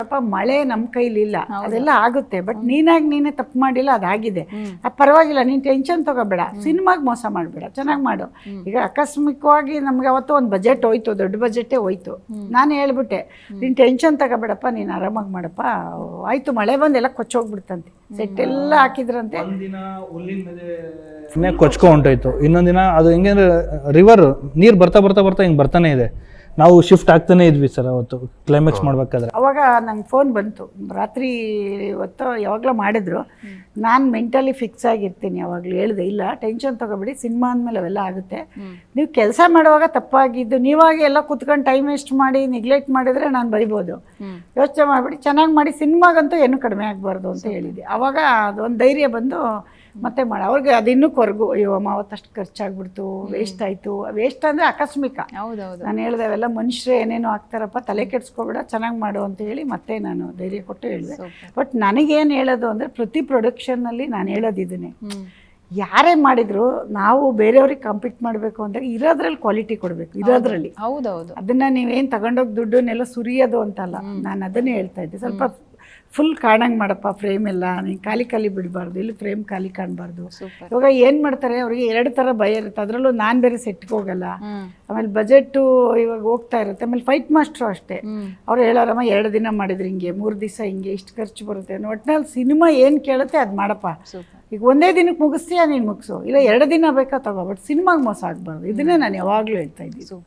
ನೋಡಪ್ಪ ಮಳೆ ನಮ್ಮ ಕೈಲಿಲ್ಲ, ಅದೆಲ್ಲ ಆಗುತ್ತೆ, ಬಟ್ ನೀನೇ ತಪ್ಪು ಮಾಡಿಲ್ಲ, ಅದಾಗಿದೆ, ಅದು ಪರವಾಗಿಲ್ಲ, ನೀನು ಟೆನ್ಷನ್ ತಗೋಬೇಡ, ಸಿನಿಮಾಗೆ ಮೋಸ ಮಾಡಬೇಡ, ಚೆನ್ನಾಗಿ ಮಾಡು. ಈಗ ಆಕಸ್ಮಿಕವಾಗಿ ನಮ್ಗೆ ಅವತ್ತು ಒಂದು ಬಜೆಟ್ ಹೋಯ್ತು, ದೊಡ್ಡ ಬಜೆಟೇ ಹೋಯ್ತು. ನಾನು ಹೇಳ್ಬಿಟ್ಟೆ, ನೀನು ಟೆನ್ಷನ್ ತಗೋಬೇಡಪ್ಪ, ನೀನು ಆರಾಮಾಗಿ ಮಾಡಪ್ಪ, ಆಯಿತು ಮಳೆ ಬಂದು ಎಲ್ಲ ಕೊಚ್ಚೋಗ್ಬಿಡ್ತಂತೆ, ಸೆಟ್ ಎಲ್ಲ ಹಾಕಿದ್ರಂತೆ. ಕೊಚ್ಕೊ ಹೊಂಟೋಯ್ತು. ಇನ್ನೊಂದು ದಿನ ಅದು ಹೆಂಗೆ ಅಂದರೆ ರಿವರ್ ನೀರು ಬರ್ತಾ ಬರ್ತಾ ಬರ್ತಾ ಹಿಂಗೆ ಬರ್ತಾನೆ ಇದೆ. ನಾವು ಶಿಫ್ಟ್ ಆಗ್ತಾನೆ ಇದ್ವಿ ಸರ್ ಅವತ್ತು ಕ್ಲೈಮ್ಯಾಕ್ಸ್ ಮಾಡ್ಬೇಕಾದ್ರೆ. ಅವಾಗ ನಂಗೆ ಫೋನ್ ಬಂತು ರಾತ್ರಿ, ಇವತ್ತು ಯಾವಾಗಲೂ ಮಾಡಿದ್ರು. ನಾನು ಮೆಂಟಲಿ ಫಿಕ್ಸ್ ಆಗಿರ್ತೀನಿ, ಯಾವಾಗಲೂ ಹೇಳಿದೆ, ಇಲ್ಲ ಟೆನ್ಷನ್ ತೊಗೊಬೇಡಿ, ಸಿನಿಮಾ ಅಂದಮೇಲೆ ಅವೆಲ್ಲ ಆಗುತ್ತೆ, ನೀವು ಕೆಲಸ ಮಾಡುವಾಗ ತಪ್ಪಾಗಿದ್ದು ನೀವಾಗಿ ಎಲ್ಲ ಕೂತ್ಕೊಂಡು ಟೈಮ್ ವೇಸ್ಟ್ ಮಾಡಿ ನೆಗ್ಲೆಕ್ಟ್ ಮಾಡಿದರೆ ನಾನು ಬೈಬೋದು, ಯೋಚನೆ ಮಾಡಿಬಿಡಿ, ಚೆನ್ನಾಗಿ ಮಾಡಿ, ಸಿನಿಮಾಗಂತೂ ಏನೂ ಕಡಿಮೆ ಆಗಬಾರ್ದು ಅಂತ ಹೇಳಿದೆ. ಆವಾಗ ಅದೊಂದು ಧೈರ್ಯ ಬಂದು ಮತ್ತೆ ಮಾಡಿ. ಅವ್ರಿಗೆ ಅದಿನ್ನೂ ಕೊರಗು, ಅಯ್ಯೋ ಅಮ್ಮ ಅವತ್ತಷ್ಟು ಖರ್ಚಾಗ್ಬಿಡ್ತು, ವೇಸ್ಟ್ ಆಯಿತು. ವೇಸ್ಟ್ ಅಂದರೆ ಆಕಸ್ಮಿಕ. ನಾನು ಹೇಳಿದೆ ಅವೆಲ್ಲ ಮನುಷ್ಯರು ಏನೇನೋ ಆಗ್ತಾರಪ್ಪ, ತಲೆ ಕೆಡಿಸ್ಕೊಬೇಡ, ಚೆನ್ನಾಗಿ ಮಾಡು ಅಂತ ಹೇಳಿ ಮತ್ತೆ ನಾನು ಧೈರ್ಯ ಕೊಟ್ಟು ಹೇಳಿದೆ. ಬಟ್ ನನಗೇನು ಹೇಳೋದು ಅಂದರೆ, ಪ್ರತಿ ಪ್ರೊಡಕ್ಷನ್ನಲ್ಲಿ ನಾನು ಹೇಳೋದಿದ್ದೀನಿ, ಯಾರೇ ಮಾಡಿದ್ರು ನಾವು ಬೇರೆಯವ್ರಿಗೆ ಕಾಂಪೀಟ್ ಮಾಡಬೇಕು ಅಂದಾಗ ಇರೋದ್ರಲ್ಲಿ ಕ್ವಾಲಿಟಿ ಕೊಡಬೇಕು, ಇರೋದ್ರಲ್ಲಿ. ಹೌದೌದು. ಅದನ್ನು ನೀವೇನು ತಗೊಂಡೋಗಿ ದುಡ್ಡನ್ನೆಲ್ಲ ಸುರಿಯೋದು ಅಂತಲ್ಲ, ನಾನು ಅದನ್ನೇ ಹೇಳ್ತಾ ಇದ್ದೆ. ಸ್ವಲ್ಪ ಫುಲ್ ಕಾಣಂಗೆ ಮಾಡಪ್ಪ ಫ್ರೇಮ್ ಎಲ್ಲ, ನೀನು ಖಾಲಿ ಬಿಡಬಾರ್ದು, ಇಲ್ಲಿ ಫ್ರೇಮ್ ಖಾಲಿ ಕಾಣಬಾರ್ದು. ಇವಾಗ ಏನು ಮಾಡ್ತಾರೆ, ಅವ್ರಿಗೆ 2 ಥರ ಭಯ ಇರುತ್ತೆ, ಅದರಲ್ಲೂ ನಾನು ಬೇರೆ ಸೆಟ್ಗೆ ಹೋಗಲ್ಲ, ಆಮೇಲೆ ಬಜೆಟ್ಟು ಇವಾಗ ಹೋಗ್ತಾ ಇರುತ್ತೆ. ಆಮೇಲೆ ಫೈಟ್ ಮಾಸ್ಟ್ರು ಅಷ್ಟೇ, ಅವ್ರು ಹೇಳೋರಮ್ಮ 2 ದಿನ ಮಾಡಿದ್ರೆ ಹಿಂಗೆ, 3 ದಿವಸ ಹಿಂಗೆ, ಇಷ್ಟು ಖರ್ಚು ಬರುತ್ತೆ, ಒಟ್ಟಿನಲ್ಲಿ ಸಿನಿಮಾ ಏನು ಕೇಳುತ್ತೆ ಅದು ಮಾಡಪ್ಪ. ಈಗ ಒಂದೇ ದಿನಕ್ಕೆ ಮುಗಿಸ್ತೀಯಾ ನೀನು ಮುಗಿಸು, ಇಲ್ಲ 2 ದಿನ ಬೇಕಾ ತಗೋ, ಬಟ್ ಸಿನಿಮಾಗೆ ಮೋಸ ಆಗಬಾರ್ದು. ಇದನ್ನೇ ನಾನು ಯಾವಾಗಲೂ ಹೇಳ್ತಾ ಇದ್ದೀನಿ.